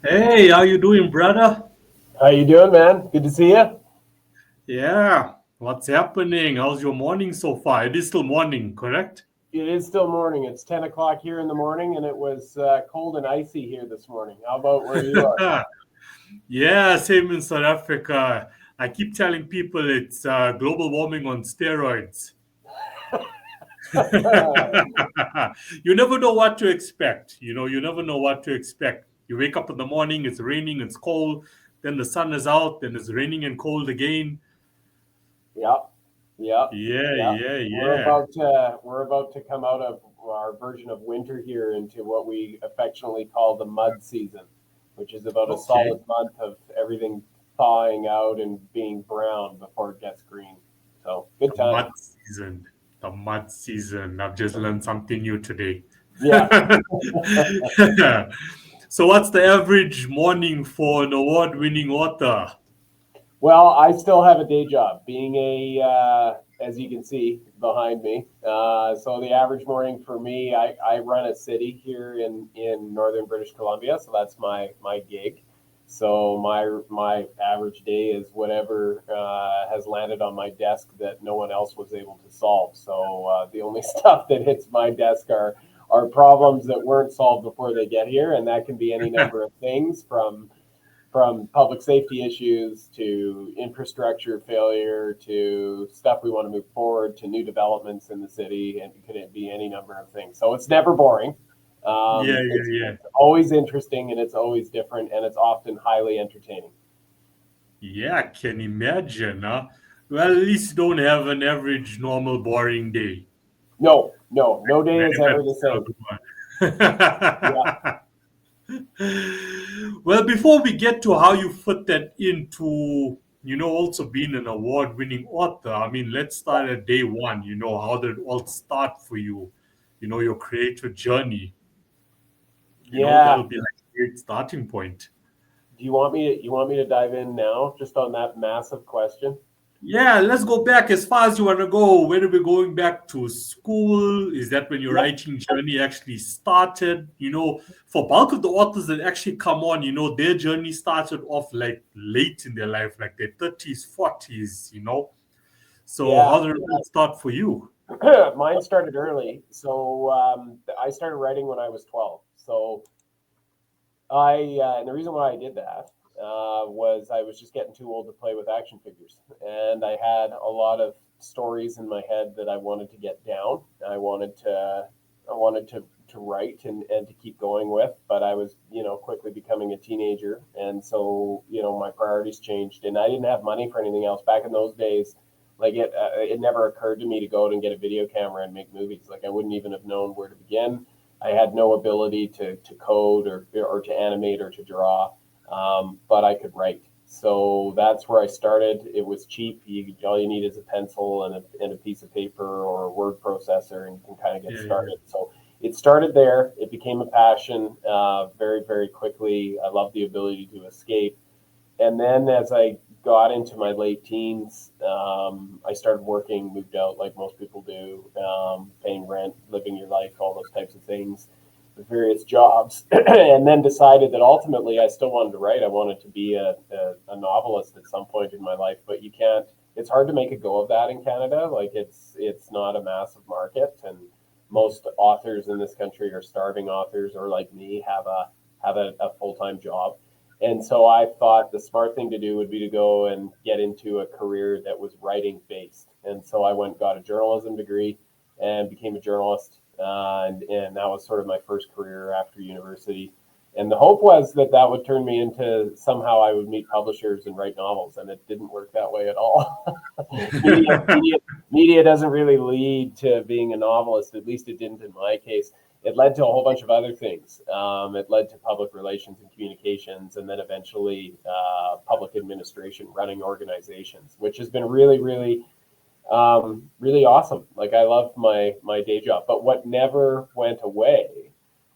Hey, how you doing, brother? How you doing, man? Good to see you. Yeah, what's happening? How's your morning so far? It is still morning, correct? It is still morning. It's 10 o'clock here in the morning, and it was cold and icy here this morning. How about where you are? Yeah, same in South Africa. I keep telling people it's global warming on steroids. You never know what to expect. You never know what to expect. You wake up in the morning, it's raining, it's cold, then the sun is out, then it's raining and cold again. Yep, yep, Yeah, yep. yeah, We're yeah. about to we're about to come out of our version of winter here into what we affectionately call the mud season, which is about a Okay. solid month of everything thawing out and being brown before it gets green. So good The time. mud season. The mud season. I've just learned something new today. Yeah. So, what's the average morning for an award winning author? Well, I still have a day job, being as you can see behind me. So the average morning for me, I run a city here in northern British Columbia, so that's my gig. So my average day is whatever has landed on my desk that no one else was able to solve. So the only stuff that hits my desk are problems that weren't solved before they get here, and that can be any number of things from public safety issues to infrastructure failure to stuff we want to move forward to new developments in the city, and it could be any number of things. So it's never boring. Yeah, It's, yeah, yeah. it's always interesting and it's always different and it's often highly entertaining. Yeah, I can imagine. Huh? Well, at least you don't have an average, normal, boring day. No, no, no day is ever the That's a same. good Yeah, one. Well, before we get to how you fit that into, also being an award winning author, I mean, let's start at day one. How did it all start for you? Your creative journey. yeah. That'll be like a great starting point. Do you want me to dive in now just on that massive question? Yeah, let's go back as far as you want to go. When are we going back to school? Is that when your Yep. writing journey actually started? For bulk of the authors that actually come on, their journey started off like late in their life, like their 30s, 40s. So Yeah. how did it start for you? Mine started early. So I started writing when I was 12. So and the reason why I did that was I was just getting too old to play with action figures, and I had a lot of stories in my head that I wanted to get down. I wanted to write and to keep going with, but I was quickly becoming a teenager, and so my priorities changed, and I didn't have money for anything else back in those days. Like it never occurred to me to go out and get a video camera and make movies. Like I wouldn't even have known where to begin. I had no ability to code or to animate or to draw, but I could write. So that's where I started. It was cheap. All you need is a pencil and a piece of paper or a word processor, and you can kind of get Yeah, yeah, started. So it started there. It became a passion very, very quickly. I love the ability to escape. And then as I got into my late teens, I started working, moved out like most people do, paying rent, living your life, all those types of things with various jobs, and then decided that ultimately I still wanted to write. I wanted to be a novelist at some point in my life, but you can't. It's hard to make a go of that in Canada. Like it's not a massive market, and most authors in this country are starving authors, or like me, have a full time job. And so I thought the smart thing to do would be to go and get into a career that was writing based. And so I went and got a journalism degree and became a journalist. And that was sort of my first career after university. And the hope was that that would turn me into somehow I would meet publishers and write novels. And it didn't work that way at all. media, yeah. media, media doesn't really lead to being a novelist. At least it didn't in my case. It led to a whole bunch of other things. It led to public relations and communications, and then eventually public administration, running organizations, which has been really, really, really awesome. Like I love my day job, but what never went away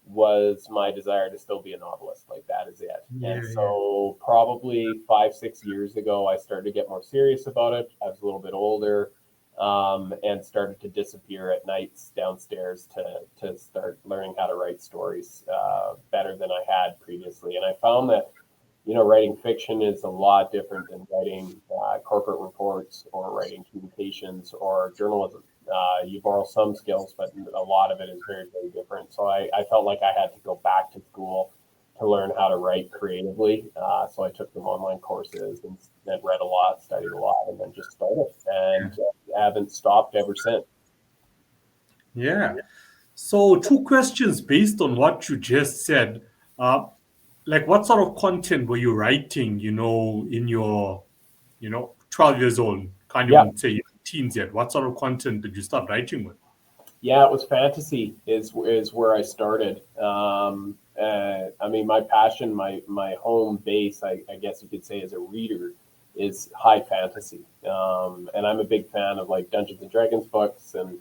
was my desire to still be a novelist. Like that is it. Yeah, And yeah. so probably 5, 6 years ago, I started to get more serious about it. I was a little bit older. and started to disappear at nights downstairs to start learning how to write stories better than I had previously. And I found that, writing fiction is a lot different than writing corporate reports or writing communications or journalism. You borrow some skills, but a lot of it is very, very different. So I felt like I had to go back to school to learn how to write creatively. So I took some online courses and read a lot, studied a lot, and then just started and haven't stopped ever since. Yeah. So, two questions based on what you just said. Uh, like, what sort of content were you writing, in your, 12 years old? Can't Yeah, even say teens yet. What sort of content did you start writing with? yeah, it was fantasy is where I started. I mean, my passion, my home base, I guess you could say, as a reader, is high fantasy. And I'm a big fan of like Dungeons and Dragons books, and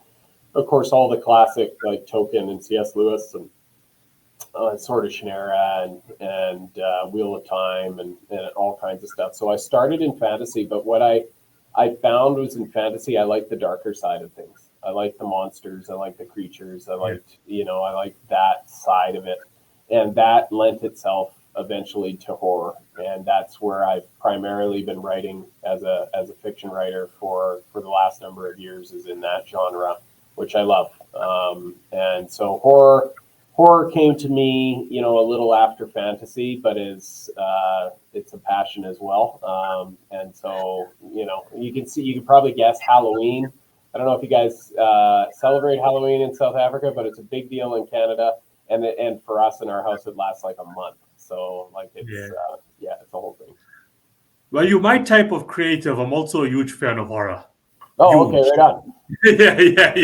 of course all the classic like Tolkien and C.S. Lewis and Sword of Shannara and Wheel of Time and all kinds of stuff. So I started in fantasy, but what I found was in fantasy, I like the darker side of things. I like the monsters. I like the creatures. Yeah. I like that side of it. And that lent itself eventually to horror. And that's where I've primarily been writing as a fiction writer for the last number of years, is in that genre, which I love. And so horror came to me, a little after fantasy, but it's a passion as well. And so, you can probably guess Halloween. I don't know if you guys celebrate Halloween in South Africa, but it's a big deal in Canada. And for us in our house, it lasts like a month. So like Yeah. it's a whole thing. Well, you my type of creative. I'm also a huge fan of horror. Oh, okay, Huge. right on.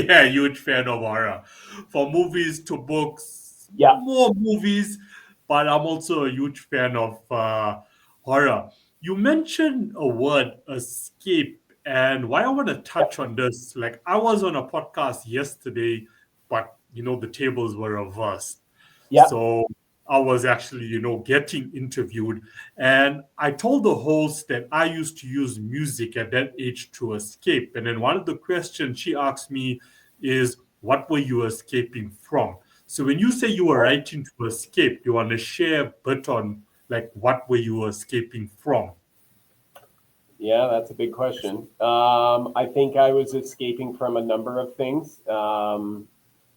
Yeah. Huge fan of horror. From movies to books, Yeah, more movies, but I'm also a huge fan of horror. You mentioned a word, escape, and why I want to yeah, touch on this. Like, I was on a podcast yesterday, but the tables were reversed. yeah, So I was actually, getting interviewed. And I told the host that I used to use music at that age to escape. And then one of the questions she asked me is, what were you escaping from? So when you say you were writing to escape, you want to share a bit on like what were you escaping from? yeah. That's a big question. I think I was escaping from a number of things.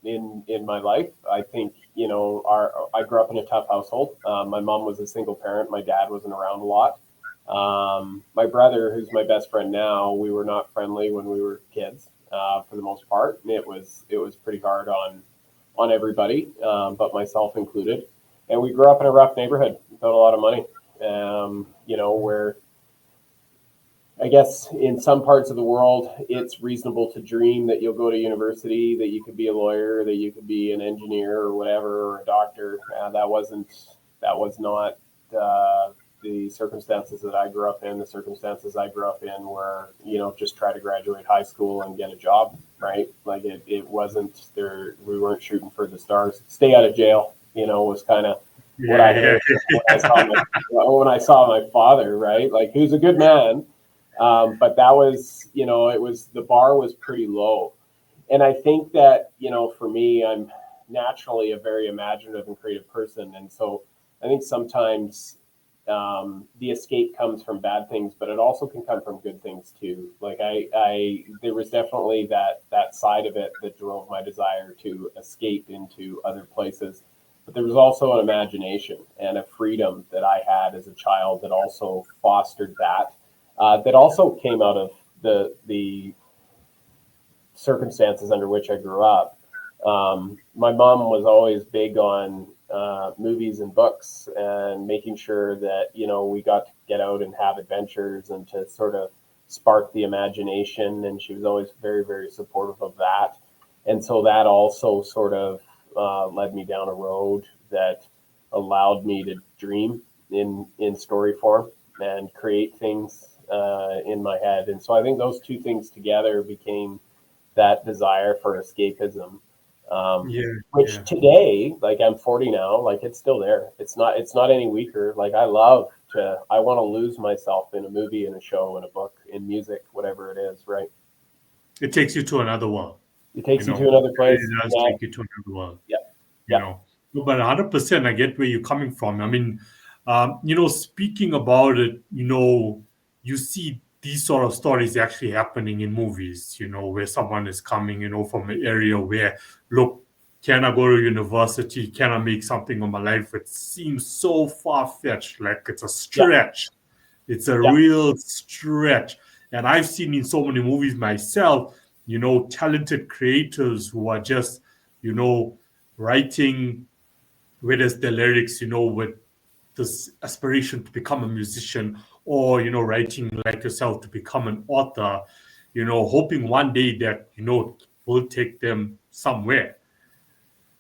In my life. I think I grew up in a tough household. My mom was a single parent. My dad wasn't around a lot. My brother, who's my best friend now, we were not friendly when we were kids for the most part. It was pretty hard on everybody, but myself included. And we grew up in a rough neighborhood without a lot of money. Where I guess in some parts of the world, it's reasonable to dream that you'll go to university, that you could be a lawyer, that you could be an engineer or whatever, or a doctor. That was not the circumstances that I grew up in. The circumstances I grew up in were, just try to graduate high school and get a job, right? Like it wasn't there. We weren't shooting for the stars. Stay out of jail, was kind of what Yeah, I yeah, heard when I saw my father, right? Like, he was a good man, but that was, it was, the bar was pretty low. And I think that, for me, I'm naturally a very imaginative and creative person. And so I think sometimes the escape comes from bad things, but it also can come from good things too. Like there was definitely that side of it that drove my desire to escape into other places. But there was also an imagination and a freedom that I had as a child that also fostered that. That also came out of the circumstances under which I grew up. My mom was always big on movies and books and making sure that we got to get out and have adventures and to sort of spark the imagination. And she was always very, very supportive of that. And so that also sort of led me down a road that allowed me to dream in story form and create things in my head. And so I think those two things together became that desire for escapism, yeah, which yeah. today, like, I'm 40 now, like, it's still there. It's not any weaker. Like, I want to lose myself in a movie, in a show, in a book, in music, whatever it is, right? it takes you to another world. It You takes you know, to another it place. really does Yeah, take you to another world. yeah, You yeah, know, no, but 100%, I get where you're coming from. I mean, speaking about it, you see these sort of stories actually happening in movies. Where someone is coming, from an area where, look, can I go to university? Can I make something of my life? It seems so far fetched, like it's a yeah, stretch. It's a yeah, real stretch. And I've seen in so many movies myself, talented creators who are just, you know, writing, whereas the lyrics, with this aspiration to become a musician, or, writing like yourself to become an author, hoping one day that, will take them somewhere.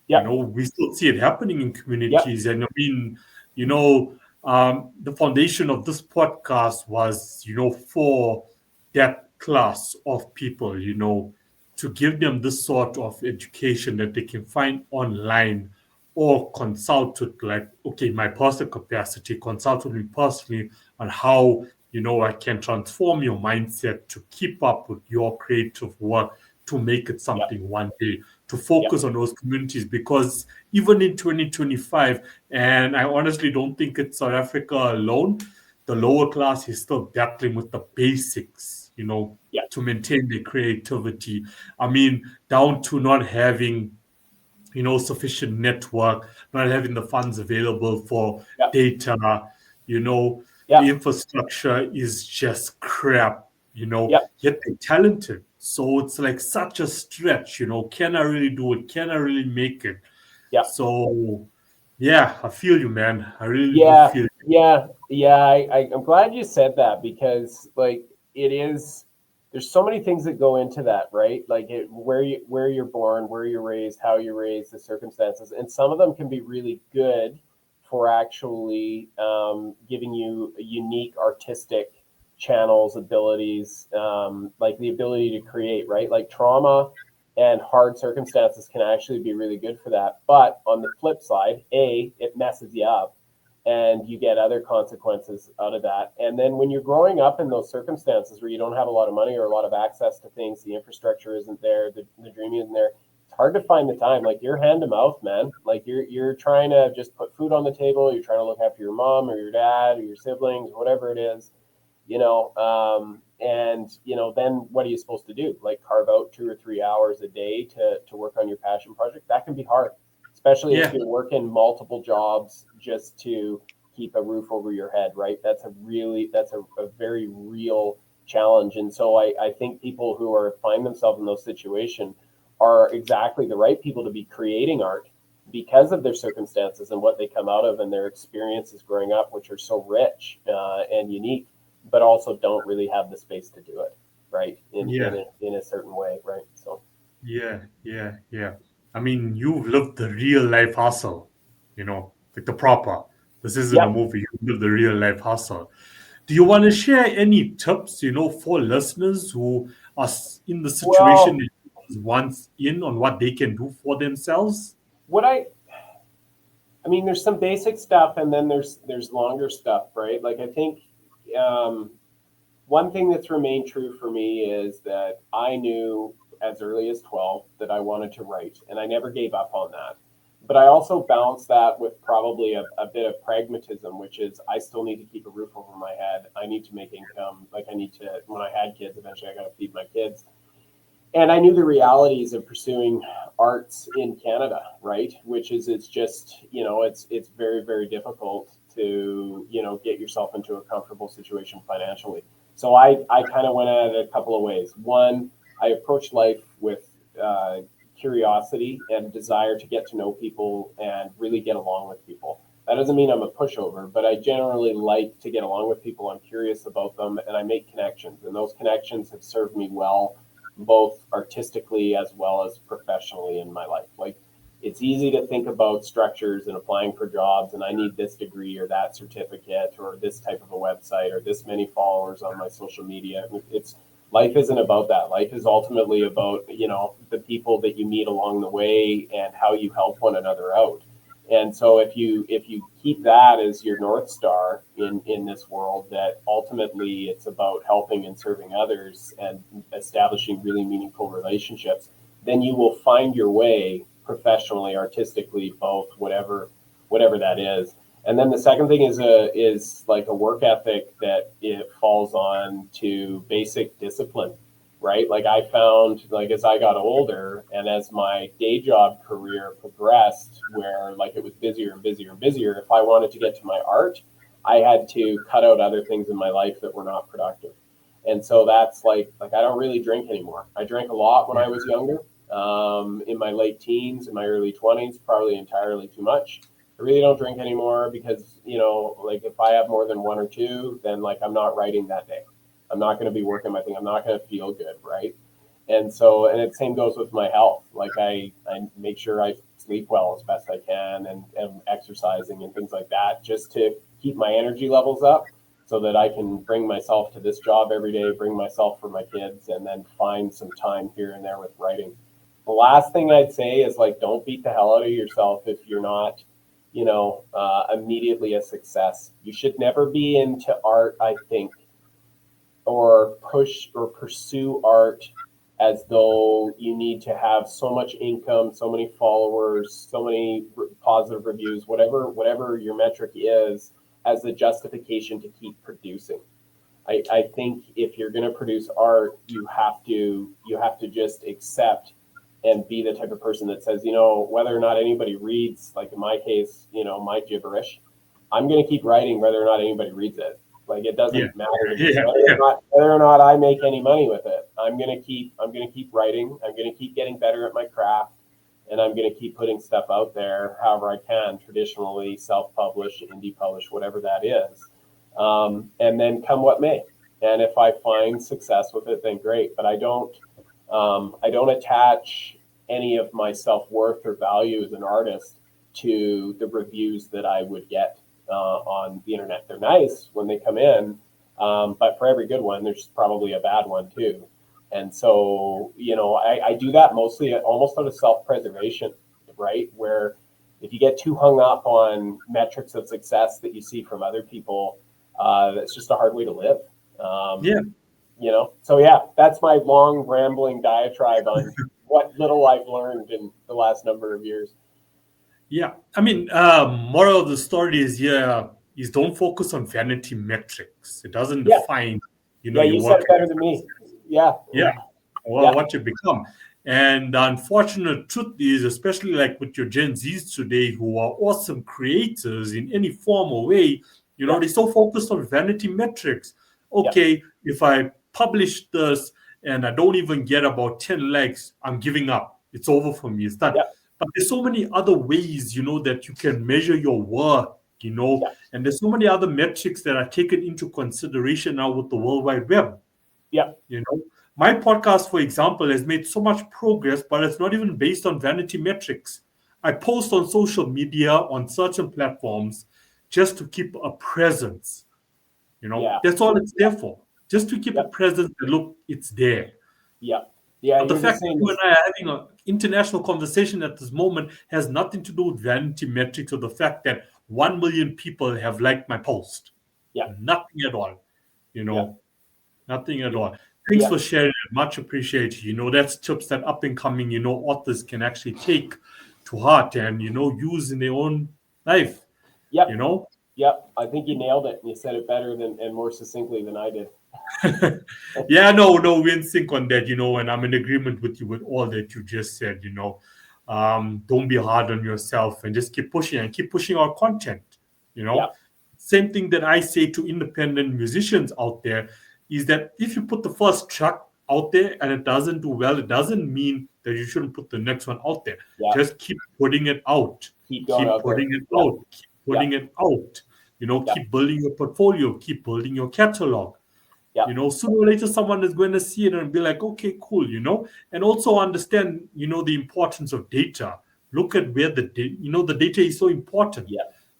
yeah, We still see it happening in yeah, communities. And I mean, the foundation of this podcast was, for that class of people, to give them this sort of education that they can find online, or consult with, like, okay, my personal capacity, consult with me personally on how, I can transform your mindset to keep up with your creative work, to make it yeah, something one day, to yeah, focus on those communities. Because even in 2025, and I honestly don't think it's South Africa alone, the lower class is still battling with the basics, yeah, to maintain their creativity. I mean, down to not having, sufficient network, not having the funds available for yeah, data, yeah, the infrastructure is just crap, yeah, yet they're talented. So it's like such a stretch, can I really do it? Can I really make it? yeah. So, yeah, I feel you, man. I really do Yeah, feel yeah, yeah. I'm glad you said that because like it is. There's so many things that go into that, right? Like where you're born, where you're raised, how you're raised, the circumstances, and some of them can be really good for actually giving you unique artistic channels, abilities, like the ability to create, right? Like trauma and hard circumstances can actually be really good for that. But on the flip side, it messes you up and you get other consequences out of that. And then when you're growing up in those circumstances where you don't have a lot of money or a lot of access to things, the infrastructure isn't there, the dream isn't there. It's hard to find the time. Like you're hand to mouth, man. Like you're trying to just put food on the table. You're trying to look after your mom or your dad or your siblings, or whatever it is, and then what are you supposed to do? Like carve out 2 or 3 hours a day to work on your passion project? That can be hard, especially if yeah, you're working multiple jobs just to keep a roof over your head, right? That's a very real challenge. And so I think people who are find themselves in those situations are exactly the right people to be creating art because of their circumstances and what they come out of and their experiences growing up, which are so rich and unique, but also don't really have the space to do it, right? yeah, In a certain way, right? So yeah. I mean, you've lived the real life hustle, like the proper. This isn't a yeah. movie. You live the real life hustle. Do you want to share any tips, for listeners who are in the situation Well, that you was once in, on what they can do for themselves? what I mean, there's some basic stuff, and then there's longer stuff, right? Like I think um, one thing that's remained true for me is that I knew as early as 12 that I wanted to write, and I never gave up on that. But I also balanced that with probably a bit of pragmatism, which is I still need to keep a roof over my head. I need to make income. Like I need to, when I had kids, eventually I got to feed my kids. And I knew the realities of pursuing arts in Canada, right? Which is it's just it's very very difficult to get yourself into a comfortable situation financially. So I kind of went at it a couple of ways. One, I approached life with curiosity and desire to get to know people and really get along with people. That doesn't mean I'm a pushover, but I generally like to get along with people. I'm curious about them and I make connections, and those connections have served me well both artistically as well as professionally in my life. Like it's easy to think about structures and applying for jobs and I need this degree or that certificate or this type of a website or this many followers on my social media. It's life isn't about that. Life is ultimately about, the people that you meet along the way and how you help one another out. And so if you keep that as your North Star in this world, that ultimately it's about helping and serving others and establishing really meaningful relationships, then you will find your way professionally, artistically, both, whatever that is. And then the second thing is like a work ethic that it falls on to basic discipline, right? Like I found, like as I got older and as my day job career progressed, where like it was busier and busier and busier, if I wanted to get to my art, I had to cut out other things in my life that were not productive. And so that's like I don't really drink anymore. I drank a lot when I was younger, in my late teens, in my early 20s, probably entirely too much. I really don't drink anymore because, like if I have more than one or two, then like I'm not writing that day. I'm not going to be working my thing. I'm not going to feel good, right? And so, and the same goes with my health. Like I make sure I sleep well as best I can and exercising and things like that, just to keep my energy levels up so that I can bring myself to this job every day, bring myself for my kids, and then find some time here and there with writing. The last thing I'd say is like, don't beat the hell out of yourself if you're not, immediately a success. You should never be into art, I think, or push or pursue art as though you need to have so much income, so many followers, so many positive reviews, whatever your metric is, as a justification to keep producing. I think if you're going to produce art, you have to just accept and be the type of person that says, whether or not anybody reads, like in my case, my gibberish, I'm going to keep writing whether or not anybody reads it. Like it doesn't matter to me whether or not I make any money with it. I'm gonna keep writing. I'm gonna keep getting better at my craft, and I'm gonna keep putting stuff out there however I can, traditionally, self-publish, indie publish, whatever that is. And then come what may. And if I find success with it, then great. But I don't attach any of my self-worth or value as an artist to the reviews that I would get on the internet. They're nice when they come in, but for every good one, there's probably a bad one too. And so, I do that mostly almost out of self-preservation, right? Where if you get too hung up on metrics of success that you see from other people, that's just a hard way to live. So yeah, that's my long rambling diatribe on what little I've learned in the last number of years. Yeah, I mean, moral of the story is is don't focus on vanity metrics. It doesn't define, your You said work. it better than me. Yeah, what you become. And the unfortunate truth is, especially like with your Gen Zs today, who are awesome creators in any form or way, they're so focused on vanity metrics. Okay, if I publish this and I don't even get about 10 likes, I'm giving up. It's over for me. It's done. But there's so many other ways, that you can measure your work, and there's so many other metrics that are taken into consideration now with the World Wide Web. My podcast, for example, has made so much progress, but it's not even based on vanity metrics. I post on social media, on certain platforms, just to keep a presence. That's all it's there for. Just to keep a presence and look, it's there. But the fact that you and I are having an international conversation at this moment has nothing to do with vanity metrics or the fact that 1 million people have liked my post. Nothing at all. Nothing at all. Thanks for sharing it. Much appreciated. That's tips that up and coming, authors can actually take to heart and, use in their own life. I think you nailed it. You said it better and more succinctly than I did. No, we're in sync on that, and I'm in agreement with you with all that you just said, don't be hard on yourself and just keep pushing our content, Same thing that I say to independent musicians out there is that if you put the first track out there and it doesn't do well, it doesn't mean that you shouldn't put the next one out there. Just keep putting it out. Keep putting it out. Keep putting it out. Keep building your portfolio. Keep building your catalog. Sooner or later, someone is going to see it and be like, okay, cool, and also understand, the importance of data. Look at where the data is so important.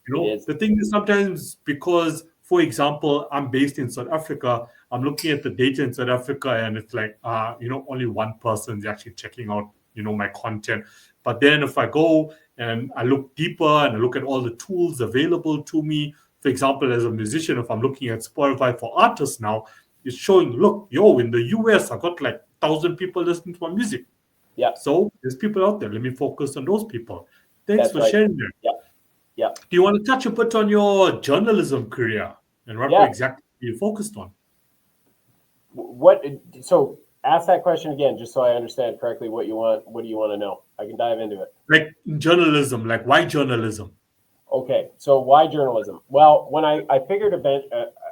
The thing is sometimes because, for example, I'm based in South Africa, I'm looking at the data in South Africa and it's like, only one person is actually checking out, my content. But then if I go and I look deeper and I look at all the tools available to me, for example, as a musician, if I'm looking at Spotify for artists now, it's showing, look, yo, in the US, I got like 1,000 people listening to my music. Yeah, So there's people out there. Let me focus on those people. Thanks that's for right. sharing that. Yeah, yeah, Do you want to touch a bit on your journalism career and what yeah. exactly you focused on? What? So ask that question again, just so I understand correctly what you want. What do you want to know? I can dive into it. Like journalism, like why journalism? Okay, so why journalism? Well, when I figured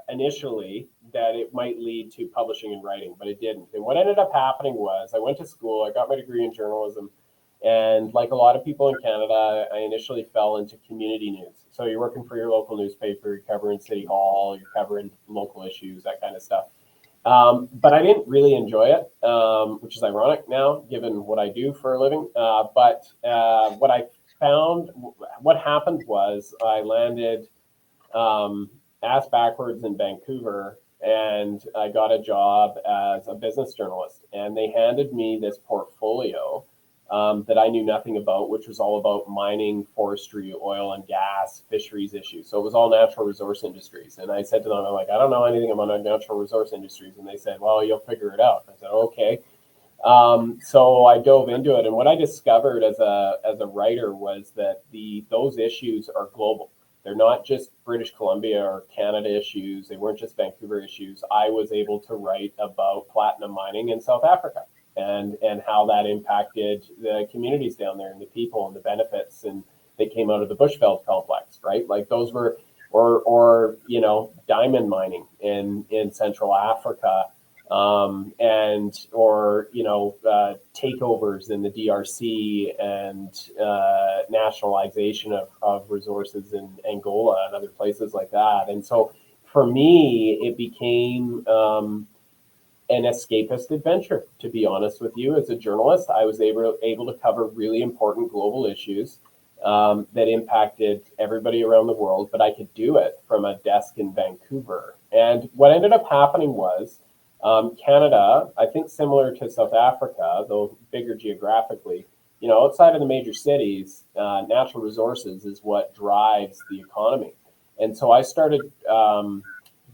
initially that it might lead to publishing and writing, but it didn't. And what ended up happening was I went to school, I got my degree in journalism, and like a lot of people in Canada, I initially fell into community news. So you're working for your local newspaper, you're covering City Hall, you're covering local issues, that kind of stuff. But I didn't really enjoy it, which is ironic now, given what I do for a living. But what I found, what happened was I landed ass backwards in Vancouver, and I got a job as a business journalist. And they handed me this portfolio that I knew nothing about, which was all about mining, forestry, oil and gas, fisheries issues. So it was all natural resource industries. And I said to them, I'm like, I don't know anything about natural resource industries. And they said, well, you'll figure it out. I said, okay. So I dove into it, and what I discovered as a writer was that those issues are global. They're not just British Columbia or Canada issues. They weren't just Vancouver issues. I was able to write about platinum mining in South Africa and how that impacted the communities down there and the people and the benefits and they came out of the Bushveld complex, right? Like those were or diamond mining in Central Africa, and or takeovers in the DRC and nationalization of resources in Angola and other places like that. And so for me, it became an escapist adventure. To be honest with you, as a journalist, I was able to cover really important global issues that impacted everybody around the world, but I could do it from a desk in Vancouver. And what ended up happening was Canada, I think similar to South Africa, though bigger geographically, outside of the major cities, natural resources is what drives the economy. And so I started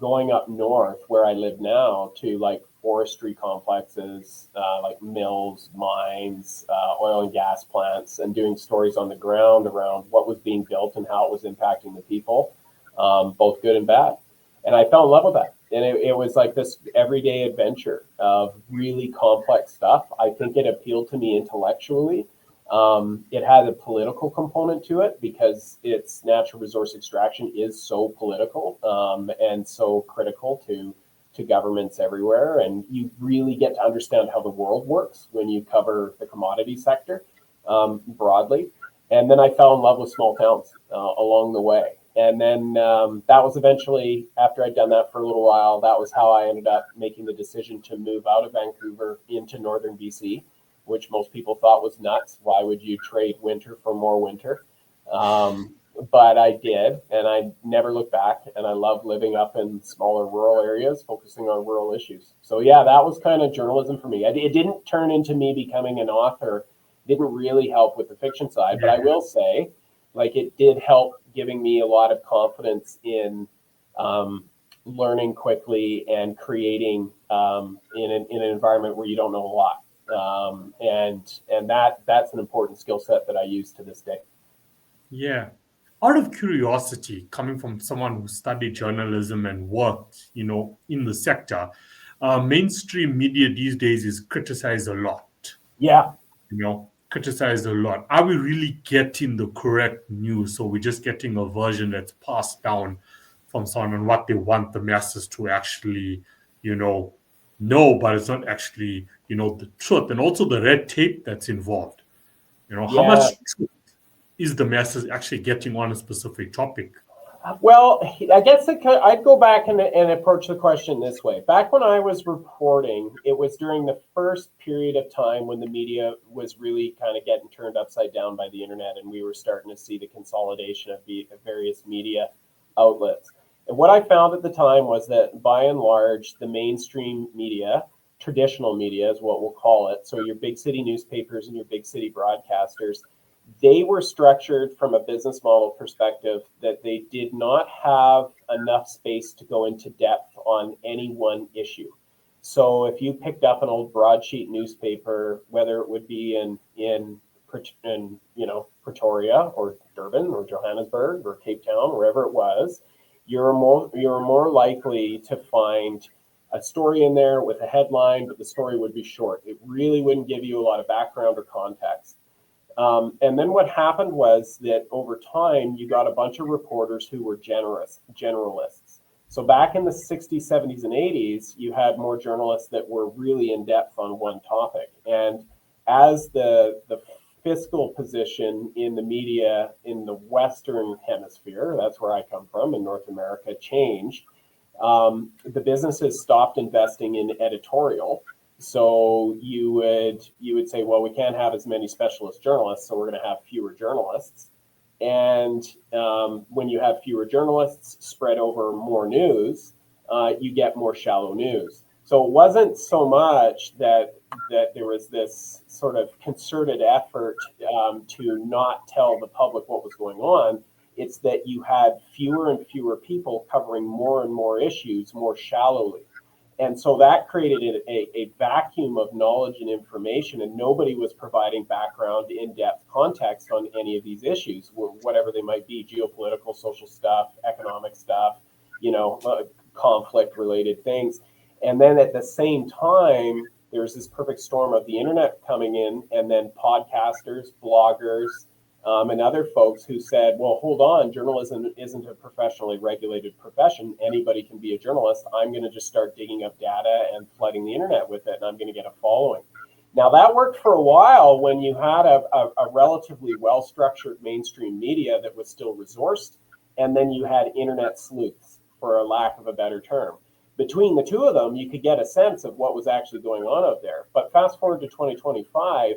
going up north where I live now to like forestry complexes, like mills, mines, oil and gas plants, and doing stories on the ground around what was being built and how it was impacting the people, both good and bad. And I fell in love with that. And it was like this everyday adventure of really complex stuff. I think it appealed to me intellectually. It had a political component to it because its natural resource extraction is so political and so critical to governments everywhere. And you really get to understand how the world works when you cover the commodity sector broadly. And then I fell in love with small towns along the way. And then that was eventually, after I'd done that for a little while, that was how I ended up making the decision to move out of Vancouver into northern BC, which most people thought was nuts. Why would you trade winter for more winter? But I did, and I never looked back. And I love living up in smaller rural areas, focusing on rural issues. So yeah, that was kind of journalism for me. It didn't turn into me becoming an author. It didn't really help with the fiction side, but I will say, like, it did help giving me a lot of confidence in learning quickly and creating in an environment where you don't know a lot. And that's an important skill set that I use to this day. Yeah. Out of curiosity, coming from someone who studied journalism and worked, in the sector, mainstream media these days is criticized a lot. Yeah, Criticized a lot. Are we really getting the correct news? So we're just getting a version that's passed down from someone and what they want the masses to actually, know, but it's not actually, the truth. And also the red tape that's involved. How yeah. much truth is the masses actually getting on a specific topic? Well, I guess I'd go back and approach the question this way. Back when I was reporting, it was during the first period of time when the media was really kind of getting turned upside down by the internet, and we were starting to see the consolidation of the various media outlets. And what I found at the time was that, by and large, the mainstream media traditional media is what we'll call it. So your big city newspapers and your big city broadcasters, they were structured from a business model perspective that they did not have enough space to go into depth on any one issue. So if you picked up an old broadsheet newspaper, whether it would be in Pretoria or Durban or Johannesburg or Cape Town, wherever it was, you're more likely to find a story in there with a headline, but the story would be short. It really wouldn't give you a lot of background or context. And then what happened was that over time, you got a bunch of reporters who were generalists. So back in the 60s, 70s, and 80s, you had more journalists that were really in depth on one topic. And as the fiscal position in the media in the Western hemisphere, that's where I come from in North America, changed, the businesses stopped investing in editorial. So you would say, well, we can't have as many specialist journalists, so we're going to have fewer journalists. And when you have fewer journalists spread over more news, you get more shallow news. So it wasn't so much that there was this sort of concerted effort to not tell the public what was going on. It's that you had fewer and fewer people covering more and more issues more shallowly. And so that created a vacuum of knowledge and information, and nobody was providing background, in-depth context on any of these issues, whatever they might be, geopolitical, social stuff, economic stuff, conflict-related things. And then at the same time, there's this perfect storm of the internet coming in, and then podcasters, bloggers, and other folks who said, well, hold on, journalism isn't a professionally regulated profession. Anybody can be a journalist. I'm going to just start digging up data and flooding the internet with it, and I'm going to get a following. Now, that worked for a while when you had a relatively well-structured mainstream media that was still resourced, and then you had internet sleuths, for a lack of a better term. Between the two of them, you could get a sense of what was actually going on out there. But fast forward to 2025,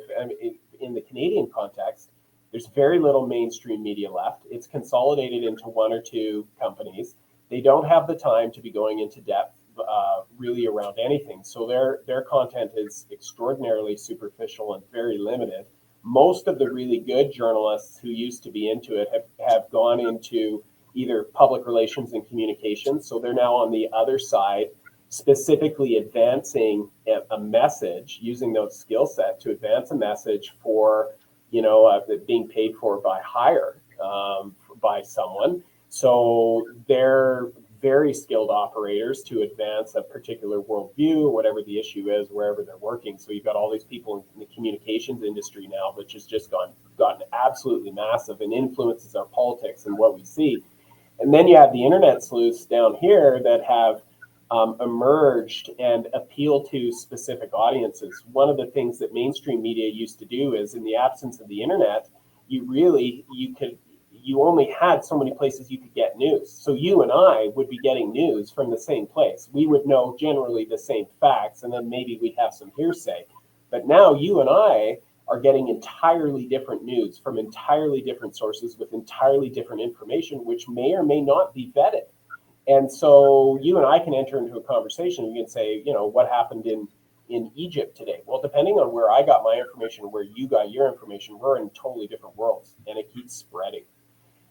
in the Canadian context, there's very little mainstream media left. It's consolidated into one or two companies. They don't have the time to be going into depth really around anything. So their content is extraordinarily superficial and very limited. Most of the really good journalists who used to be into it have gone into either public relations and communications. So they're now on the other side, specifically advancing a message, using those skill set to advance a message for being paid for by hire by someone. So they're very skilled operators to advance a particular worldview, whatever the issue is, wherever they're working. So you've got all these people in the communications industry now, which has just gotten absolutely massive and influences our politics and what we see. And then you have the internet sleuths down here that have emerged and appeal to specific audiences. One of the things that mainstream media used to do is, in the absence of the internet, you only had so many places you could get news. So you and I would be getting news from the same place. We would know generally the same facts, and then maybe we'd have some hearsay. But now you and I are getting entirely different news from entirely different sources with entirely different information, which may or may not be vetted. And so you and I can enter into a conversation. We can say, what happened in Egypt today? Well, depending on where I got my information, where you got your information, we're in totally different worlds, and it keeps spreading.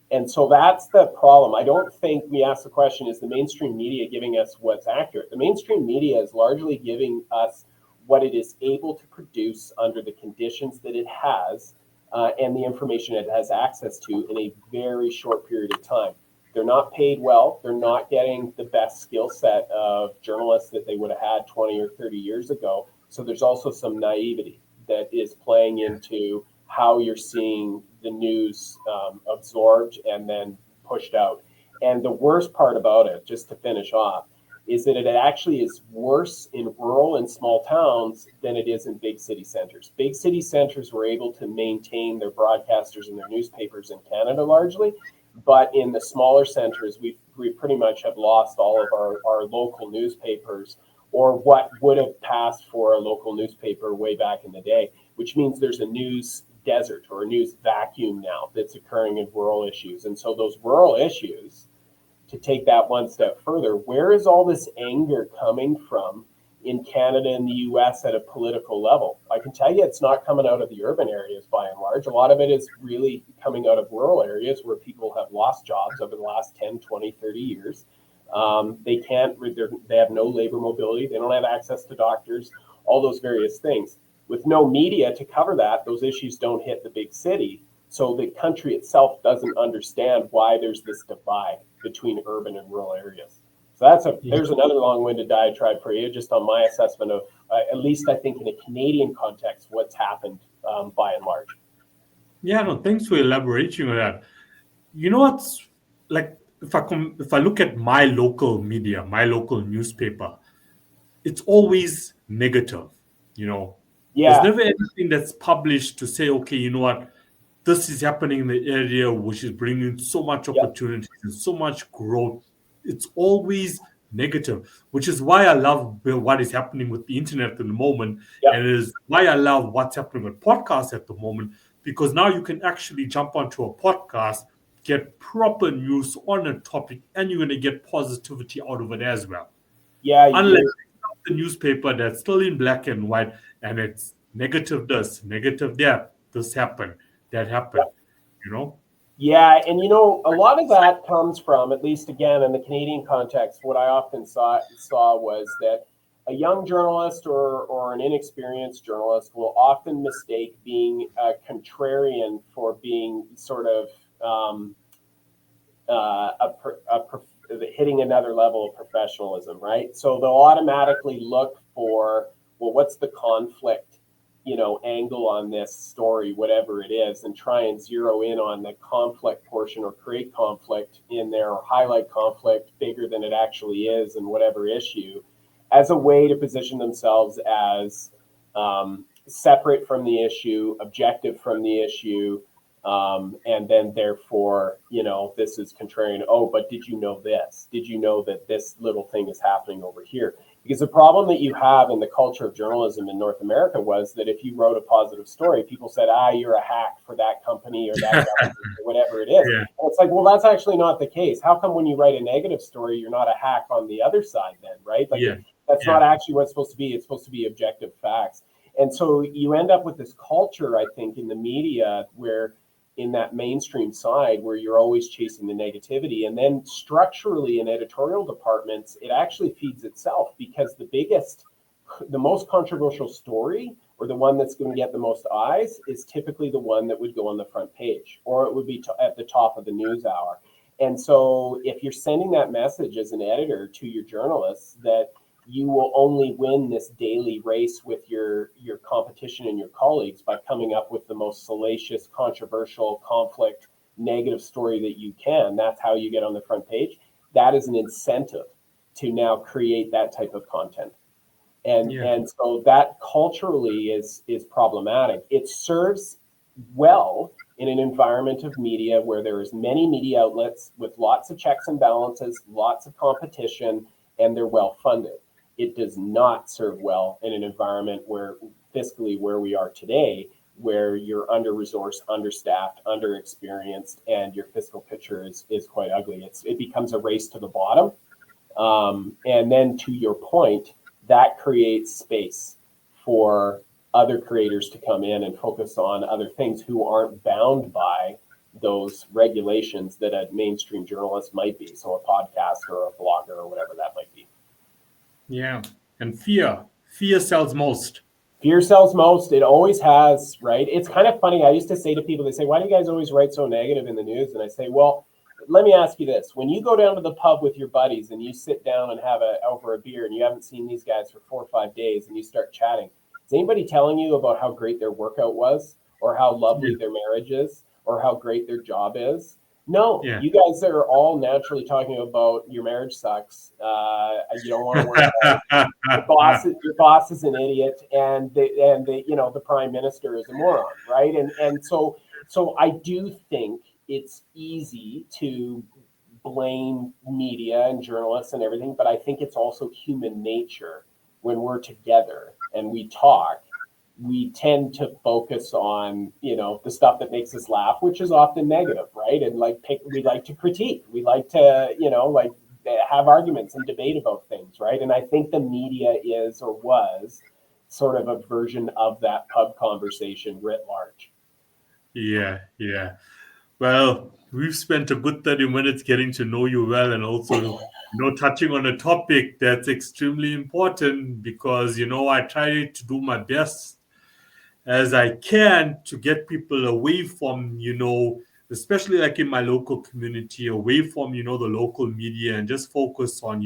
And so that's the problem. I don't think we ask the question, is the mainstream media giving us what's accurate? The mainstream media is largely giving us what it is able to produce under the conditions that it has and the information it has access to in a very short period of time. They're not paid well. They're not getting the best skill set of journalists that they would have had 20 or 30 years ago. So there's also some naivety that is playing into how you're seeing the news absorbed and then pushed out. And the worst part about it, just to finish off, is that it actually is worse in rural and small towns than it is in big city centers. Big city centers were able to maintain their broadcasters and their newspapers in Canada largely. But in the smaller centers, we pretty much have lost all of our local newspapers, or what would have passed for a local newspaper way back in the day, which means there's a news desert or a news vacuum now that's occurring in rural issues. And so those rural issues, to take that one step further, where is all this anger coming from in Canada and the US at a political level. I can tell you it's not coming out of the urban areas by and large. A lot of it is really coming out of rural areas where people have lost jobs over the last 10, 20, 30 years. They have no labor mobility. They don't have access to doctors, all those various things. With no media to cover that, those issues don't hit the big city. So the country itself doesn't understand why there's this divide between urban and rural areas. So there's another long-winded diatribe for you, just on my assessment of, at least I think in a Canadian context, what's happened by and large. Yeah, no, thanks for elaborating on that. You know what's like, if I look at my local media, my local newspaper, it's always negative. You know, there's Yeah, never anything that's published to say, okay, you know what, this is happening in the area, which is bringing so much yep, opportunities and so much growth. It's always negative, which is why I love what is happening with the internet at the moment, and yep. it is why I love what's happening with podcasts at the moment, because now you can actually jump onto a podcast, get proper news on a topic, and you're going to get positivity out of it as well. Yeah, you Unlike do. the newspaper that's still in black and white, and it's negative this, negative that, this happened, that happened, Yep. you know? Yeah, and a lot of that comes from, at least again in the Canadian context, what I often saw was that a young journalist or an inexperienced journalist will often mistake being a contrarian for being sort of hitting another level of professionalism, right? So they'll automatically look for, well, what's the conflict, angle on this story, whatever it is, and try and zero in on the conflict portion or create conflict in there or highlight conflict bigger than it actually is in whatever issue as a way to position themselves as separate from the issue, objective from the issue, and then therefore, this is contrarian. Oh, but did you know this? Did you know that this little thing is happening over here? Because the problem that you have in the culture of journalism in North America was that if you wrote a positive story, people said, you're a hack for that company or that government or whatever it is. Yeah, And it's like, well, that's actually not the case. How come when you write a negative story, you're not a hack on the other side then, right? Like yeah, that's yeah, not actually what it's supposed to be. It's supposed to be objective facts. And so you end up with this culture, I think, in the media where in that mainstream side where you're always chasing the negativity. And then structurally in editorial departments, it actually feeds itself because the most controversial story or the one that's going to get the most eyes is typically the one that would go on the front page or it would be at the top of the news hour. And so if you're sending that message as an editor to your journalists that you will only win this daily race with your competition and your colleagues by coming up with the most salacious, controversial, conflict, negative story that you can. That's how you get on the front page. That is an incentive to now create that type of content. yeah, And so that culturally is problematic. It serves well in an environment of media where there is many media outlets with lots of checks and balances, lots of competition, and they're well funded. It does not serve well in an environment where fiscally where we are today, where you're under-resourced, understaffed, underexperienced, and your fiscal picture is quite ugly. It becomes a race to the bottom. And then to your point, that creates space for other creators to come in and focus on other things who aren't bound by those regulations that a mainstream journalist might be. So a podcast or a blogger or whatever that might be. yeah. And fear sells most. Fear sells most. It always has, right? It's kind of funny. I used to say to people, they say, why do you guys always write so negative in the news? And I say, well, let me ask you this. When you go down to the pub with your buddies and you sit down and have over a beer and you haven't seen these guys for 4 or 5 days and you start chatting, is anybody telling you about how great their workout was or how lovely Yeah, their marriage is or how great their job is? No, yeah. you guys are all naturally talking about your marriage sucks. You don't want to work hard. Your boss is an idiot, and the prime minister is a moron, right? And so I do think it's easy to blame media and journalists and everything, but I think it's also human nature when we're together and we talk. We tend to focus on the stuff that makes us laugh, which is often negative, right? And we like to critique. We like to like have arguments and debate about things, right? And I think the media is or was sort of a version of that pub conversation writ large. Yeah, yeah. Well, we've spent a good 30 minutes getting to know you well, and also, touching on a topic that's extremely important because, I try to do my best as I can to get people away from, especially like in my local community, away from, the local media and just focus on,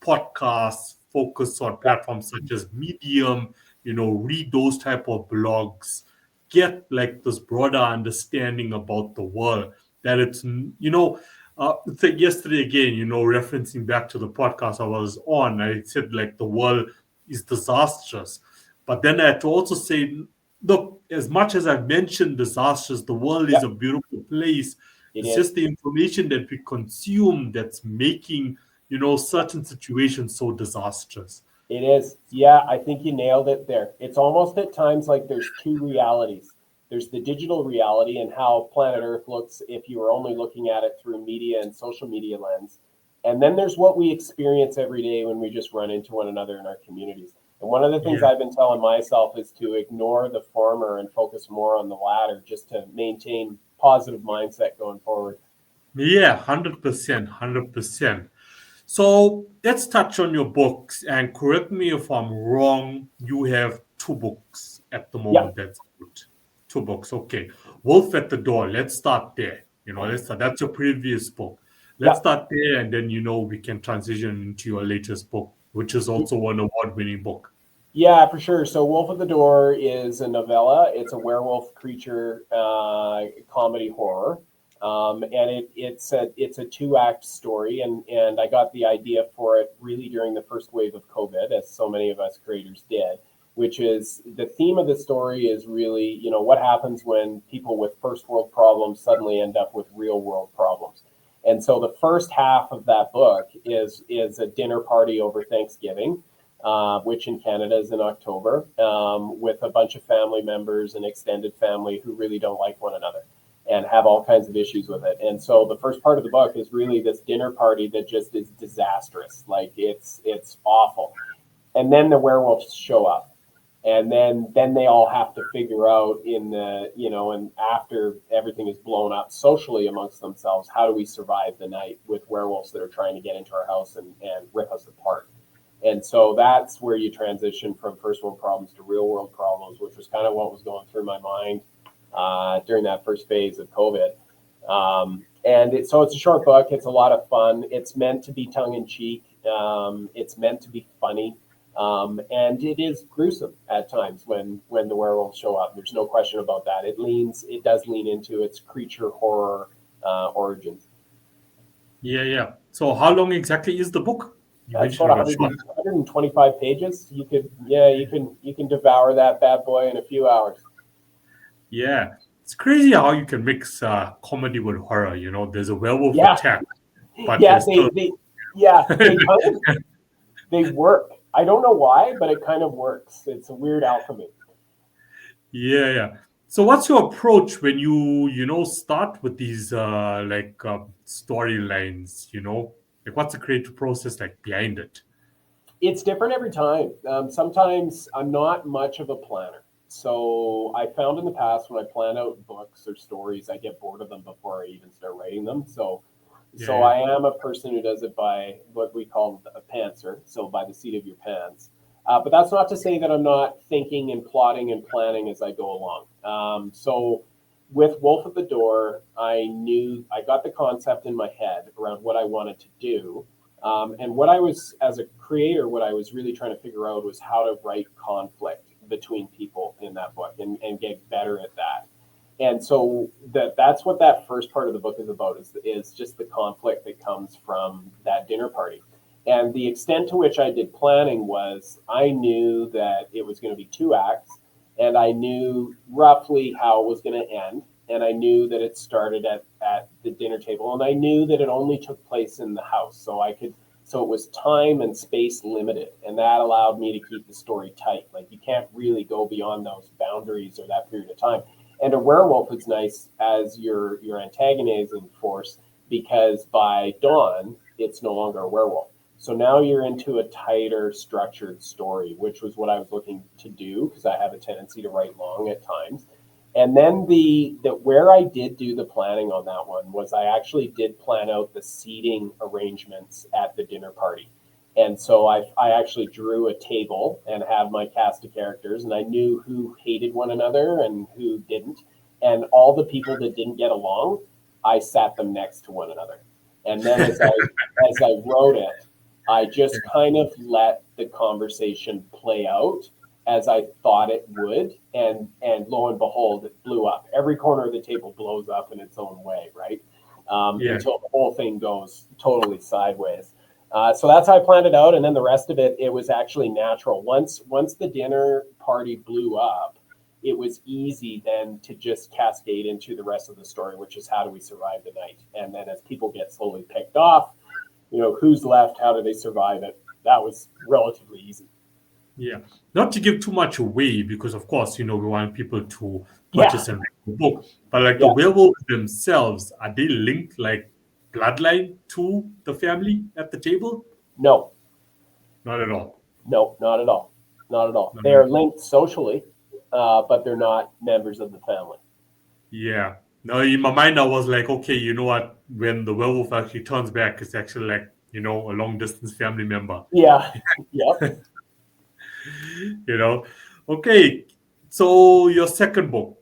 podcasts, focus on Yeah, platforms such as Medium, read those type of blogs, get like this broader understanding about the world that it's like yesterday again, referencing back to the podcast I was on, I said like the world is disastrous. But then I had to also say, look, as much as I've mentioned disasters, the world is yeah, a beautiful place. it It's is. just the information that we consume that's making, certain situations so disastrous. It is. Yeah, I think you nailed it there. It's almost at times like there's two realities. There's the digital reality and how planet Earth looks if you were only looking at it through media and social media lens. And then there's what we experience every day when we just run into one another in our communities. And one of the things Yeah. I've been telling myself is to ignore the former and focus more on the latter just to maintain positive mindset going forward. Yeah, 100%, 100%. So let's touch on your books and correct me if I'm wrong. You have two books at the Yeah, moment. That's good. Two books. Okay. Wolf at the Door. Let's start there. That's your previous book. Let's yeah. start there and then, we can transition into your latest book, which is also an award winning book. Yeah, for sure. So Wolf at the Door is a novella. It's a werewolf creature comedy horror. And it's a two-act story, and I got the idea for it really during the first wave of COVID, as so many of us creators did, which is the theme of the story is really, what happens when people with first world problems suddenly end up with real world problems. And so the first half of that book is a dinner party over Thanksgiving, which in Canada is in October, with a bunch of family members and extended family who really don't like one another and have all kinds of issues with it. And so the first part of the book is really this dinner party that just is disastrous. Like it's awful. And then the werewolves show up. And then they all have to figure out and after everything is blown up socially amongst themselves, how do we survive the night with werewolves that are trying to get into our house and rip us apart? And so that's where you transition from first world problems to real world problems, which was kind of what was going through my mind during that first phase of COVID. So it's a short book. It's a lot of fun. It's meant to be tongue in cheek. It's meant to be funny. And it is gruesome at times when the werewolves show up. There's no question about that. It does lean into its creature horror origins. Yeah, yeah. So how long exactly is the book? You That's about mentioned about short. 125 pages. You can devour that bad boy in a few hours. Yeah. It's crazy how you can mix comedy with horror. There's a werewolf Yeah, attack, but yeah, there's still. they work. I don't know why, but it kind of works. It's a weird alchemy. Yeah, yeah. So what's your approach when you start with these storylines, Like what's the creative process like behind it? It's different every time. Sometimes I'm not much of a planner. So I found in the past when I plan out books or stories, I get bored of them before I even start writing them. So Yeah, so yeah. I am a person who does it by what we call a pantser, so by the seat of your pants. But that's not to say that I'm not thinking and plotting and planning as I go along. So with Wolf at the Door, I knew I got the concept in my head around what I wanted to do. And what I was, as a creator, what I was really trying to figure out was how to write conflict between people in that book and get better at that. And so that's what that first part of the book is about is just the conflict that comes from that dinner party. And the extent to which I did planning was I knew that it was going to be two acts, and I knew roughly how it was going to end. And I knew that it started at the dinner table, and I knew that it only took place in the house. So it was time and space limited, and that allowed me to keep the story tight. Like you can't really go beyond those boundaries or that period of time. And a werewolf is nice as your antagonizing force because by dawn it's no longer a werewolf. So now you're into a tighter structured story, which was what I was looking to do because I have a tendency to write long at times. And then the where I did do the planning on that one was I actually did plan out the seating arrangements at the dinner party. And so I actually drew a table and have my cast of characters, and I knew who hated one another and who didn't. And all the people that didn't get along, I sat them next to one another. And then as I wrote it, I just kind of let the conversation play out as I thought it would, and lo and behold, it blew up. Every corner of the table blows up in its own way, right? Until the whole thing goes totally sideways. So that's how I planned it out, and then the rest of it, it was actually natural. Once the dinner party blew up, it was easy then to just cascade into the rest of the story, which is how do we survive the night? And then as people get slowly picked off, who's left, how do they survive it? That was relatively easy. Yeah. Not to give too much away, because of course, we want people to Yeah, purchase and read the book. But like the yeah. werewolves themselves, are they linked like bloodline to the family at the table? No, Not at all. no, not at all. Not at all. No, They are linked socially, but they're not members of the family. yeah. No, in my mind, I was like, okay, you know what? When the werewolf actually turns back, it's actually like, a long distance family member. Yeah, yep, you know. Okay, so your second book.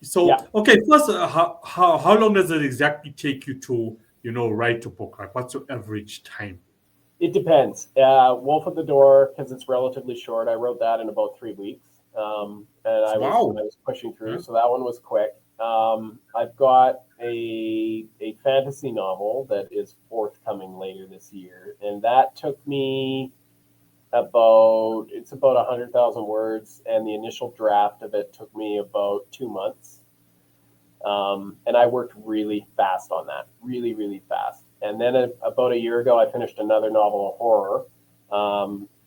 So, yeah. okay, first, how long does it exactly take you to, write a book? Like, what's your average time? It depends. Wolf at the Door, because it's relatively short. I wrote that in about 3 weeks, and I Wow. was pushing through, Yeah. so that one was quick. I've got a fantasy novel that is forthcoming later this year, and that took me about 100,000 words, and the initial draft of it took me about 2 months. And I worked really fast on that, really, really fast. And then about a year ago, I finished another novel of horror.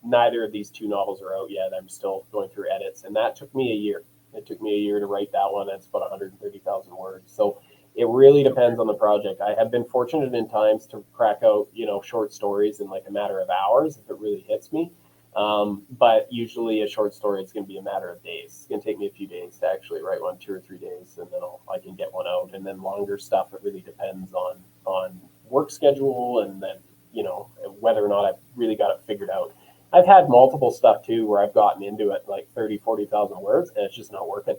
Neither of these two novels are out yet. I'm still going through edits, and that took me a year. It took me a year to write that one. That's about 130,000 words. So it really depends on the project. I have been fortunate in times to crack out, short stories in like a matter of hours if it really hits me. But usually a short story, it's going to be a matter of days. It's going to take me a few days to actually write one, 2 or 3 days, and then I can get one out. And then longer stuff, it really depends on work schedule, and then whether or not I've really got it figured out. I've had multiple stuff too where I've gotten into it like 30, 40,000 words, and it's just not working,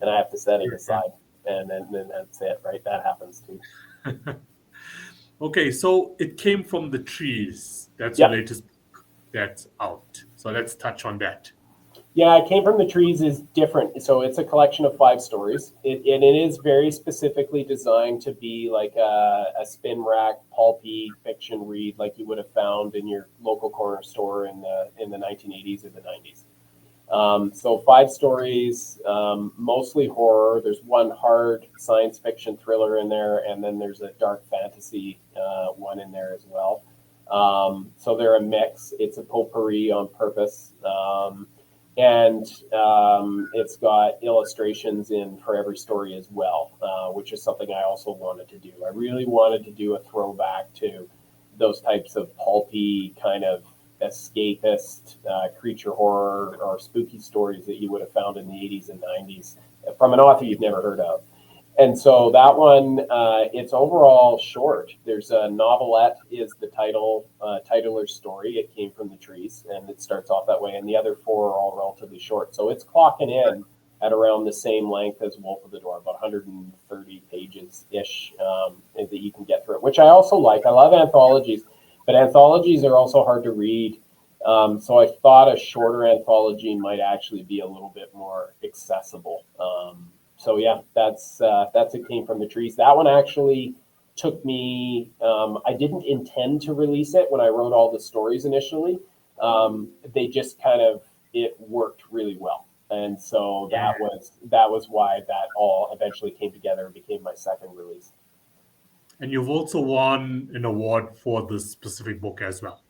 and I have to set it aside, and then that's it, right? That happens too. Okay, so it came from the trees. That's your Yep. latest book that's out. So let's touch on that. Yeah, It Came from the Trees is different. So it's a collection of 5 stories. And it is very specifically designed to be like a spin rack, pulpy fiction read like you would have found in your local corner store in the 1980s or the 90s. So 5 stories, mostly horror. There's one hard science fiction thriller in there, and then there's a dark fantasy one in there as well. So they're a mix. It's a potpourri on purpose. And it's got illustrations in for every story as well, which is something I also wanted to do. I really wanted to do a throwback to those types of pulpy kind of escapist creature horror or spooky stories that you would have found in the 80s and 90s from an author you've never heard of. And so that one, it's overall short. There's a novelette is the titler story. It Came from the Trees, and it starts off that way. And the other 4 are all relatively short. So it's clocking in at around the same length as Wolf of the Door, about 130 pages-ish that you can get through it, which I also like. I love anthologies, but anthologies are also hard to read. So I thought a shorter anthology might actually be a little bit more accessible. So yeah, that's It Came from the Trees. That one actually took me. I didn't intend to release it when I wrote all the stories initially. They just kind of it worked really well, and so that was why that all eventually came together and became my second release. And you've also won an award for this specific book as well.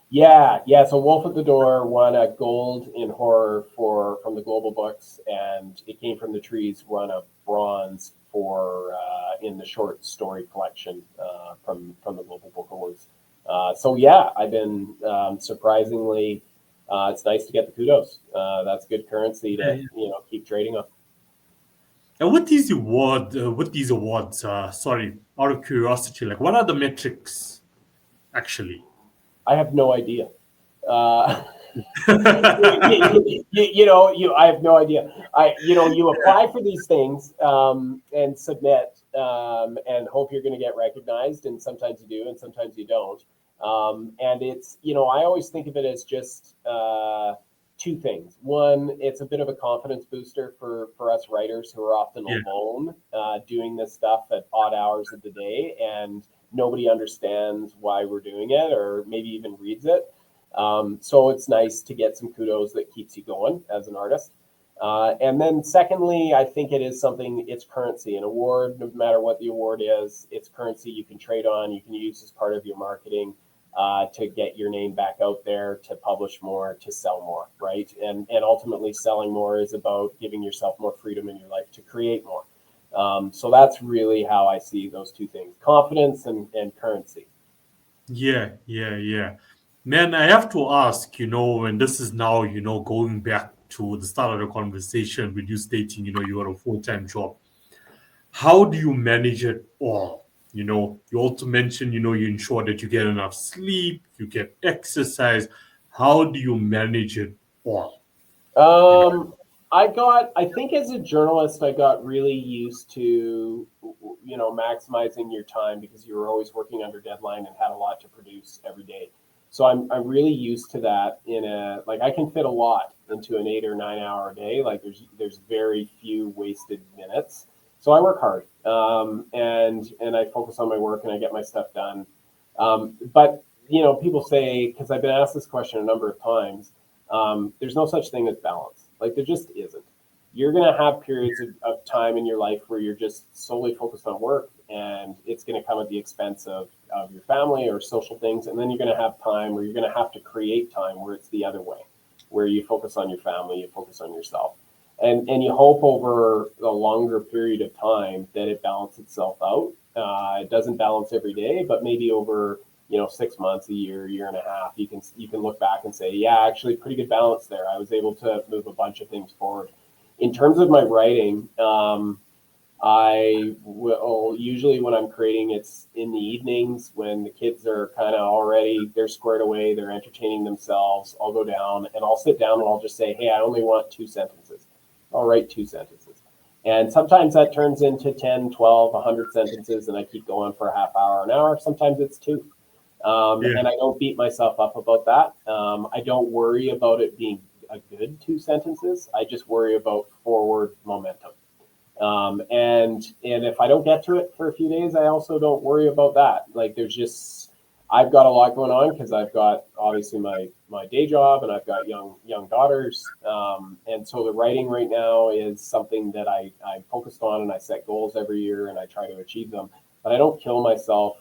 Yeah. So Wolf at the Door won a gold in horror from the Global Books, and It Came from the Trees won a bronze for in the short story collection from the Global Book Awards. So yeah, I've been surprisingly. It's nice to get the kudos. That's good currency Yeah, to yeah. keep trading on. And with these awards, sorry, out of curiosity, like what are the metrics actually? I have no idea. Uh, I have no idea. You apply for these things and submit and hope you're going to get recognized, and sometimes you do, and sometimes you don't. And it's, I always think of it as just two things. One, it's a bit of a confidence booster for us writers who are often Yeah, alone doing this stuff at odd hours of the day, and nobody understands why we're doing it or maybe even reads it. So it's nice to get some kudos that keeps you going as an artist. And then secondly, I think it is something, it's currency. An award, no matter what the award is, it's currency you can trade on, you can use as part of your marketing to get your name back out there, to publish more, to sell more, right? And ultimately selling more is about giving yourself more freedom in your life to create more. So that's really how I see those two things, confidence and currency. yeah, yeah, yeah. Man, I have to ask, and this is now, going back to the start of the conversation with you stating, you are a full-time job. How do you manage it all? You also mentioned, you ensure that you get enough sleep, you get exercise. How do you manage it all? You know? Um, I think as a journalist, I got really used to, maximizing your time because you were always working under deadline and had a lot to produce every day. So I'm really used to that like I can fit a lot into an 8 or 9 hour day. Like there's very few wasted minutes. So I work hard, and I focus on my work and I get my stuff done. But people say, because I've been asked this question a number of times, there's no such thing as balance. Like there just isn't. You're going to have periods of time in your life where you're just solely focused on work, and it's going to come at the expense of your family or social things. And then you're going to have time where you're going to have to create time where it's the other way, where you focus on your family, you focus on yourself. And you hope over a longer period of time that it balances itself out. It doesn't balance every day, but maybe over 6 months, a year and a half, you can look back and say, yeah, actually, pretty good balance there. I was able to move a bunch of things forward. In terms of my writing, I will usually when I'm creating, it's in the evenings when the kids are kind of already they're squared away, they're entertaining themselves. I'll go down and I'll sit down and I'll just say, hey, I only want 2 sentences. I'll write 2 sentences. And sometimes that turns into 10, 12, 100 sentences, and I keep going for a half hour, an hour. Sometimes it's two. Yeah, And I don't beat myself up about that. I don't worry about it being a good 2 sentences. I just worry about forward momentum. And if I don't get to it for a few days, I also don't worry about that. Like I've got a lot going on because I've got obviously my day job and I've got young daughters. And so the writing right now is something that I focused on, and I set goals every year and I try to achieve them. But I don't kill myself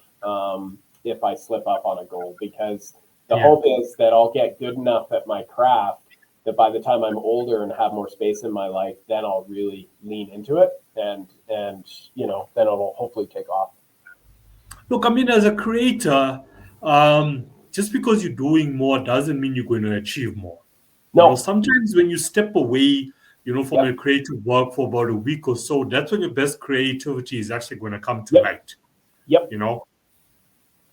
if I slip up on a goal, because the yeah. hope is that I'll get good enough at my craft that by the time I'm older and have more space in my life, then I'll really lean into it, and then it'll hopefully take off. Look, I mean, as a creator, just because you're doing more doesn't mean you're going to achieve more. No, Sometimes when you step away, from your yep, creative work for about a week or so, that's when your best creativity is actually going to come to yep, light. yep. You know,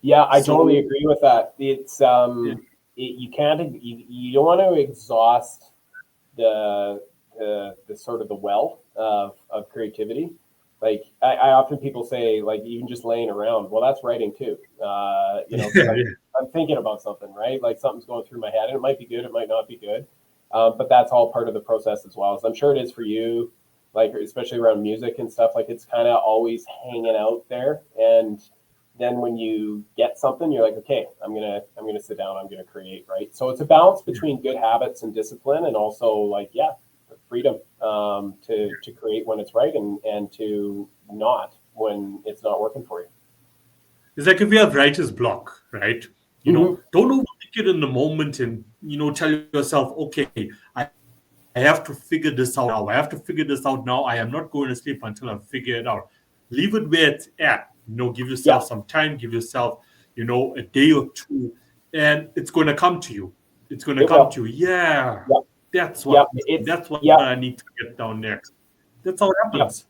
Yeah, I totally so agree with that. It's yeah, you can't you don't want to exhaust the sort of the well of creativity. Like I often people say, like even just laying around, well, that's writing too. Because yeah, I'm thinking about something, right? Like something's going through my head, and it might be good, it might not be good, but that's all part of the process as well. So I'm sure it is for you, like especially around music and stuff. Like it's kind of always hanging out there, and then when you get something, you're like, okay, I'm gonna sit down, I'm gonna create, right? So it's a balance yeah. between good habits and discipline, and also like freedom to create when it's right, and to not when it's not working for you. It's like if you have writer's block, right? Mm-hmm. Don't overthink it in the moment, and tell yourself, okay, I have to figure this out now. I have to figure this out now. I am not going to sleep until I figure it out. Leave it where it's at. Give Yeah, yourself some time. Give yourself, a day or two, and it's going to come to you. It's going to It come will. to you. Yeah, Yep. that's what Yep. It's that's what yep. I need to get down next. That's how it Yep. happens.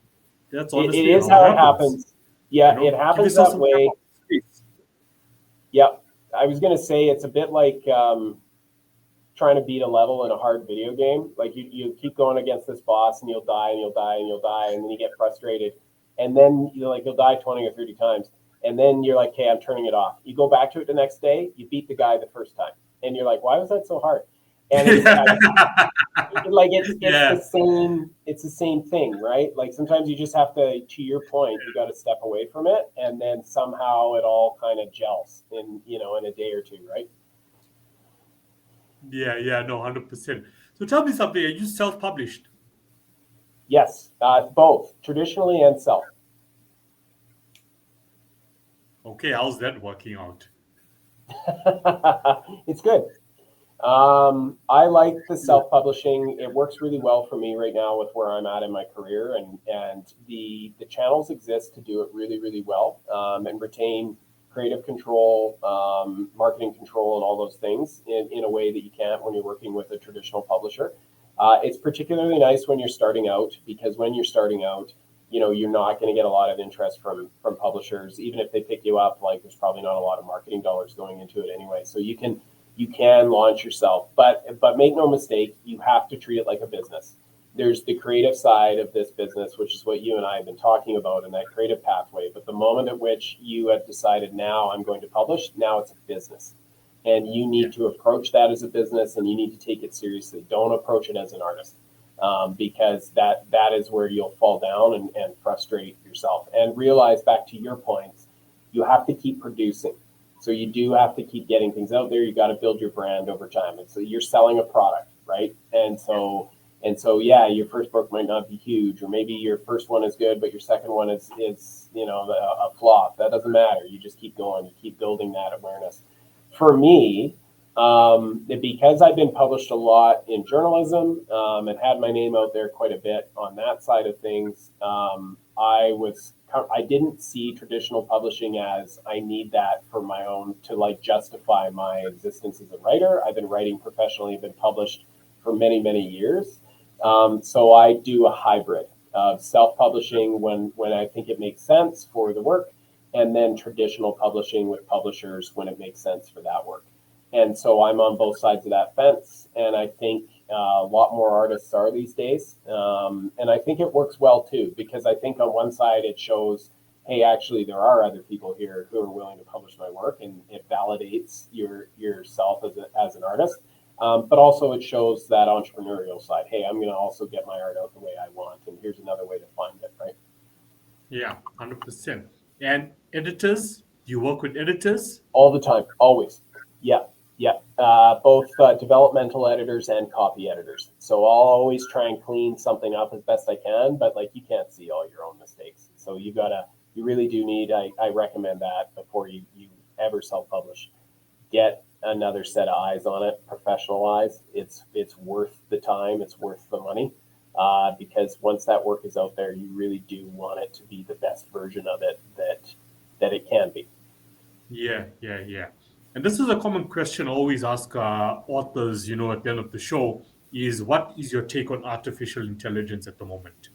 That's It honestly is how it how it happens. happens. Yeah, it Give happens yourself that some time way. out space. Yep. I was gonna say it's a bit like trying to beat a level in a hard video game. Like you keep going against this boss and you'll die and you'll die and you'll die and then you get frustrated. And then you'll die 20 or 30 times. And then you're like, okay, I'm turning it off. You go back to it the next day, you beat the guy the first time. And you're like, why was that so hard? And Yeah, it's the same thing, right? Like sometimes you just have to your point, you got to step away from it and then somehow it all kind of gels in a day or two, right? yeah, no, 100%. So tell me something. Are you self-published? Yes, both traditionally and self. Okay, how's that working out? It's good. I like the self-publishing. It works really well for me right now with where I'm at in my career, and the channels exist to do it really, really well, and retain creative control, marketing control, and all those things in a way that you can't when you're working with a traditional publisher. It's particularly nice when you're starting out because when you're starting out, you're not going to get a lot of interest from publishers. Even if they pick you up, like there's probably not a lot of marketing dollars going into it anyway. So you can launch yourself, but make no mistake, you have to treat it like a business. There's the creative side of this business, which is what you and I have been talking about in that creative pathway. But the moment at which you have decided, now I'm going to publish, now it's a business. And you Yeah, need to approach that as a business and you need to take it seriously. Don't approach it as an artist, because that is where you'll fall down and frustrate yourself. And realize, back to your points, you have to keep producing. So you do have to keep getting things out there. You got to build your brand over time. And so you're selling a product, right? And so yeah, your first book might not be huge, or maybe your first one is good, but your second one is a flop. That doesn't matter. You just keep going. You keep building that awareness. For me, because I've been published a lot in journalism, and had my name out there quite a bit on that side of things, I didn't see traditional publishing as I need that for my own to like justify my existence as a writer. I've been writing professionally, been published for many, many years. So I do a hybrid of self-publishing when I think it makes sense for the work, and then traditional publishing with publishers when it makes sense for that work. And so I'm on both sides of that fence, and I think a lot more artists are these days. And I think it works well too, because I think on one side it shows, hey, actually there are other people here who are willing to publish my work, and it validates yourself as an artist. But also it shows that entrepreneurial side. Hey, I'm going to also get my art out the way I want, and here's another way to find it, right? yeah, 100%. And editors, you work with editors? All the time, always. Yeah, yeah. Both developmental editors and copy editors. So I'll always try and clean something up as best I can, but like you can't see all your own mistakes. So you really do need, I recommend that before you ever self-publish. Get another set of eyes on it, professional eyes. It's worth the time, it's worth the money. Because once that work is out there, you really do want it to be the best version of it that it can be. Yeah. And this is a common question I always ask authors, at the end of the show is what is your take on artificial intelligence at the moment?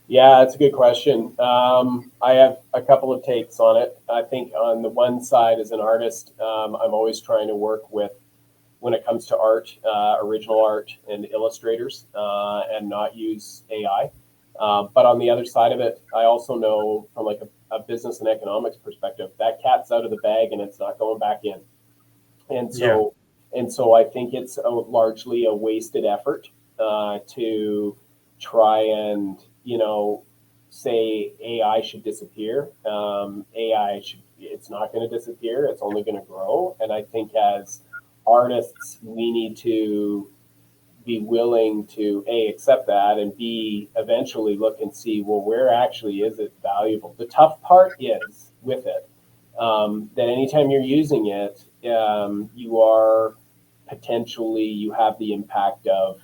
Yeah, that's a good question. I have a couple of takes on it. I think on the one side, as an artist, I'm always trying to work with, when it comes to art, original art and illustrators, and not use AI. But on the other side of it, I also know from like a business and economics perspective, that cat's out of the bag and it's not going back in. And Yeah, so, and so I think it's largely a wasted effort to try and say AI should disappear. It's not going to disappear. It's only going to grow. And I think as artists, we need to be willing to accept that, and B, eventually look and see, well, where actually is it valuable. The tough part is with it, that anytime you're using it, you are potentially, you have the impact of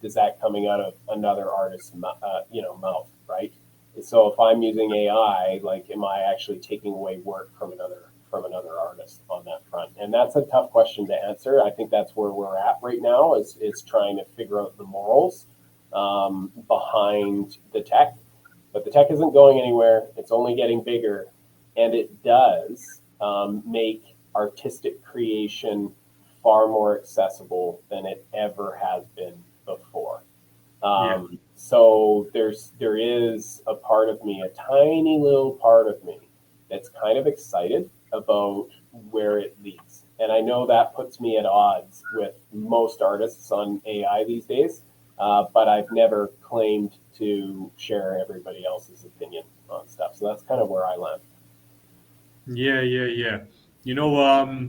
does that coming out of another artist's mouth, right? So if I'm using AI, like, am I actually taking away work from another artist? And that's a tough question to answer. I think that's where we're at right now is trying to figure out the morals behind the tech. But the tech isn't going anywhere. It's only getting bigger. And it does make artistic creation far more accessible than it ever has been before. So there is a part of me, a tiny little part of me, that's kind of excited about where it leads. And I know that puts me at odds with most artists on AI these days, but I've never claimed to share everybody else's opinion on stuff. So that's kind of where I land. Yeah.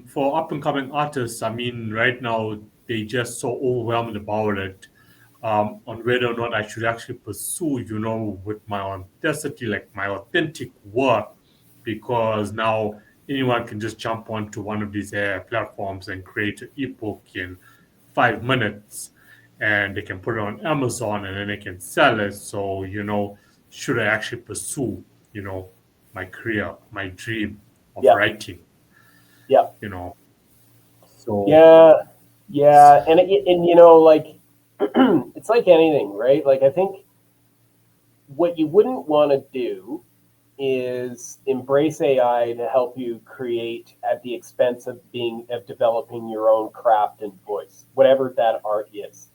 For up and coming artists, I mean, right now they just so overwhelmed about it, on whether or not I should actually pursue, with my authenticity, like my authentic work, because now anyone can just jump onto one of these platforms and create an ebook in 5 minutes, and they can put it on Amazon and then they can sell it. So, should I actually pursue, you know, my career, my dream of Yeah, writing, yeah, you know? So, yeah, yeah. And like it's like anything, right? Like I think what you wouldn't want to do is embrace AI to help you create at the expense of developing your own craft and voice, whatever that art is.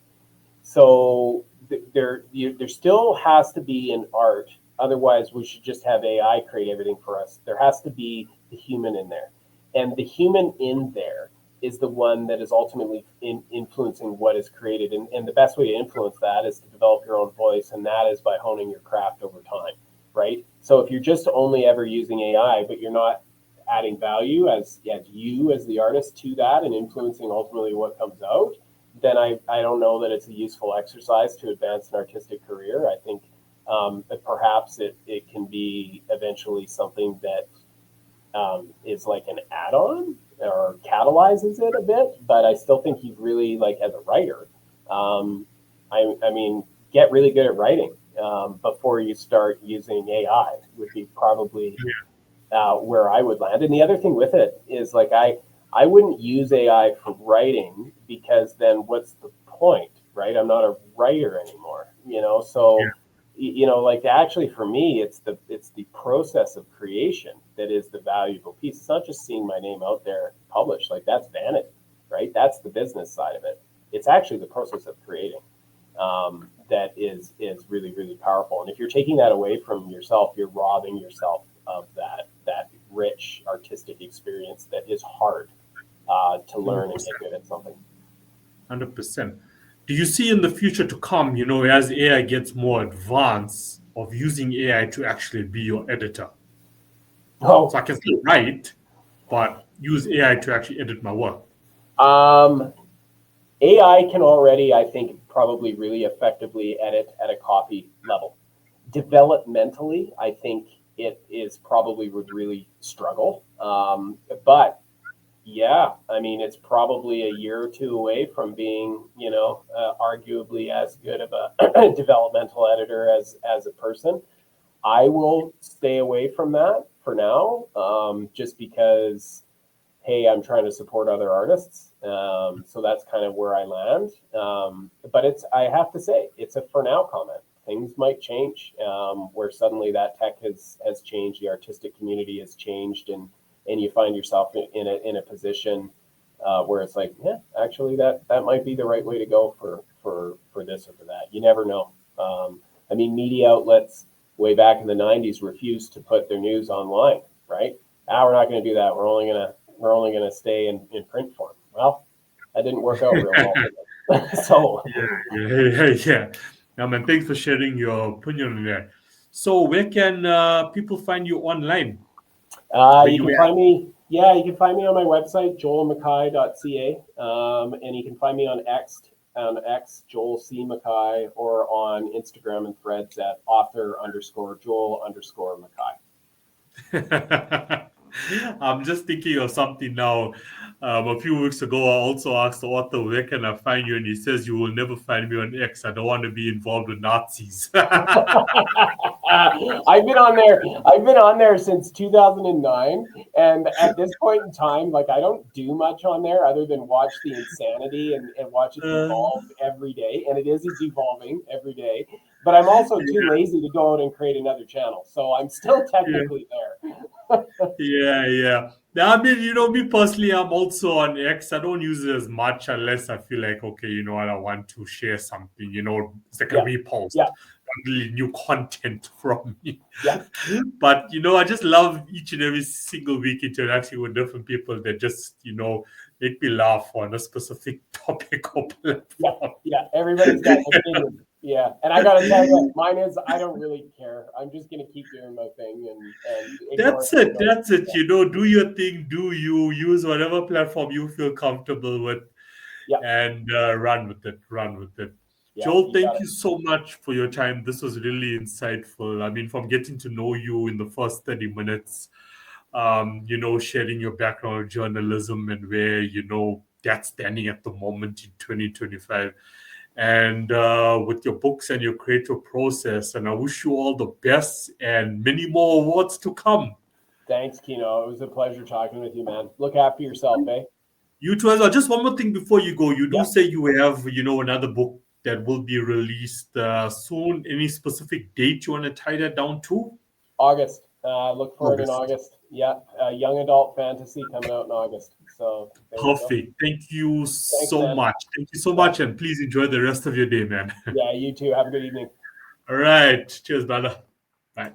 So there still has to be an art. Otherwise, we should just have AI create everything for us. There has to be the human in there, and the human in there is the one that is ultimately influencing what is created. And the best way to influence that is to develop your own voice, and that is by honing your craft over time, right? So if you're just only ever using AI, but you're not adding value as you as the artist to that and influencing ultimately what comes out, then I don't know that it's a useful exercise to advance an artistic career. I think that perhaps it can be eventually something that is like an add-on or catalyzes it a bit, but I still think you really, like, as a writer, I mean, get really good at writing before you start using AI would be probably where I would land. And the other thing with it is, like, I wouldn't use AI for writing, because then what's the point, right? I'm not a writer anymore, So, like, actually for me, it's the process of creation that is the valuable piece. It's not just seeing my name out there published. Like, that's vanity, right? That's the business side of it. It's actually the process of creating that is really, really powerful. And if you're taking that away from yourself, you're robbing yourself of that rich artistic experience that is hard to learn and get good at something. 100%. Do you see in the future to come, as AI gets more advanced, of using AI to actually be your editor? So Oh, I can still write, but use AI to actually edit my work. um, AI can already, I think, probably really effectively edit at a copy level. Developmentally, I think it is probably would really struggle. But yeah, I mean, it's probably a year or two away from being, arguably as good of a developmental editor as a person. I will stay away from that for now, just because, hey, I'm trying to support other artists. So that's kind of where I land. But I have to say, it's a for now comment. Things might change, where suddenly that tech has changed, the artistic community has changed, and you find yourself in a position where it's like, yeah, actually that might be the right way to go for this or for that. You never know. I mean, media outlets way back in the '90s refused to put their news online, right? We're not going to do that. We're only going to stay in print form. Well, that didn't work out real well for them. So Yeah. Now, man, thanks for sharing your opinion on that. So, where can people find you online? Where you you can at? find me. Yeah, you can find me on my website, joelmckay.ca. And you can find me on X, Joel C. McKay, or on Instagram and Threads at author_Joel_McKay. I'm just thinking of something now. A few weeks ago, I also asked the author, where can I find you? And he says, you will never find me on X. I don't want to be involved with Nazis. I've been on there. I've been on there since 2009, and at this point in time, like I don't do much on there other than watch the insanity and watch it Uh, evolve every day, and it's evolving every day. But I'm also too lazy to go out and create another channel, so I'm still yeah. technically there. Yeah. Now, I mean, me personally, I'm also on X. I don't use it as much unless I feel like, okay, you know what, I want to share something, it's like a Yeah, repost, yeah, not really new content from me. yeah, But, I just love each and every single week interacting with different people that just, make me laugh on a specific topic or yeah, platform. yeah. Everybody's got an opinion. Yeah, and I gotta tell you, mine is I don't really care. I'm just gonna keep doing my thing and ignore That's it. everybody else. That's it. Do your thing. Do you use whatever platform you feel comfortable with, Yeah, and run with it. Run with it. yeah, Joel, you got thank it. you so much for your time. This was really insightful. I mean, from getting to know you in the first 30 minutes, sharing your background of journalism and where, that's standing at the moment in 2025, and with your books and your creative process. And I wish you all the best and many more awards to come. Thanks, Kino. It was a pleasure talking with you, man. Look after yourself, eh? You too as well. Just one more thing before you go. You do Yeah, say you have, another book that will be released soon. Any specific date you want to tie that down to? August. Look for it in August. August. Yeah, young adult fantasy coming out in August. So there you go. Perfect. Thank you Thanks, so man. much. Thank you so Yeah, much. And please enjoy the rest of your day, man. yeah. You too. Have a good evening. All right. Cheers, brother. Bye.